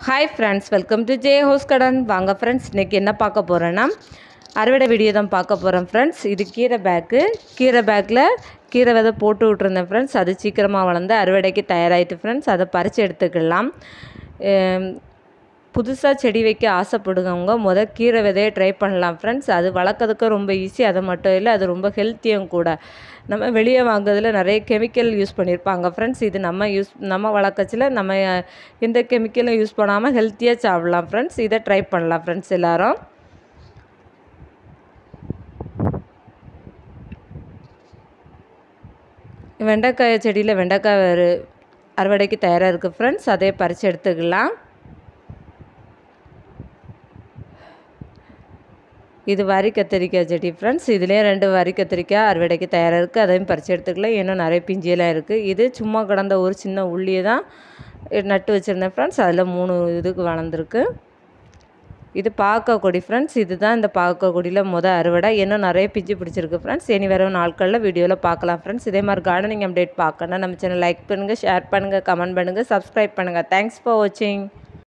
Hi friends, welcome to J House Garden. வாங்க friends, இன்னைக்கு என்ன பார்க்க போறேன்னா அறுவடை வீடியோ தான் பார்க்க போறோம் friends. இது கீரை பேக்ல கீரை விதை போட்டு விட்டுருந்தேன் friends. அது சீக்கிரமாக வளர்ந்து அறுவடைக்கு தயாராகிட்டு friends. அதை பறித்து எடுத்துக்கலாம். புதுசாக செடி வைக்க ஆசைப்படுங்கவங்க கீரை விதையை ட்ரை பண்ணலாம் ஃப்ரெண்ட்ஸ். அது வளர்க்கறதுக்கு ரொம்ப ஈஸி. அது மட்டும் இல்லை, அது ரொம்ப ஹெல்த்தியும் கூட. நம்ம வெளியே வாங்குறதுல நிறைய கெமிக்கல் யூஸ் பண்ணியிருப்பாங்க ஃப்ரெண்ட்ஸ். இது நம்ம வளர்க்கச்சில் நம்ம எந்த கெமிக்கலும் யூஸ் பண்ணாமல் ஹெல்த்தியாக சாப்பிடலாம் ஃப்ரெண்ட்ஸ். இதை ட்ரை பண்ணலாம் ஃப்ரெண்ட்ஸ் எல்லோரும். வெண்டைக்காய் செடியில் வெண்டைக்காய் அறுவடைக்கு தயாராக இருக்குது ஃப்ரெண்ட்ஸ். அதே பறித்து எடுத்துக்கலாம். இது வரி கத்திரிக்காய் செடி ஃப்ரெண்ட்ஸ். இதுலேயே 2 வரி கத்திரிக்காய் அறுவடைக்கு தயாராக இருக்குது. அதையும் பறித்து எடுத்துக்கலாம். இன்னும் நிறைய பிஞ்சியெல்லாம் இருக்குது. இது சும்மா கிடந்த ஒரு சின்ன உள்ளியை தான் நட்டு வச்சுருந்தேன் ஃப்ரெண்ட்ஸ். அதில் 3 இதுக்கு வளர்ந்துருக்கு. இது பாகக்காய் கொடி ஃப்ரெண்ட்ஸ். இதுதான் இந்த பாகக்காய் கொடியில் அறுவடை. இன்னும் நிறைய பிஞ்சு பிடிச்சிருக்கு ஃப்ரெண்ட்ஸ். இனி வர நாட்களில் வீடியோவில் பார்க்கலாம் ஃப்ரெண்ட்ஸ். இதே மாதிரி கார்டனிங் அப்டேட் பார்க்கணும் நம்ம சேனல் லைக் பண்ணுங்கள், ஷேர் பண்ணுங்கள், கமெண்ட் பண்ணுங்கள், சப்ஸ்கிரைப் பண்ணுங்கள். தேங்க்ஸ் ஃபார் வாட்சிங்.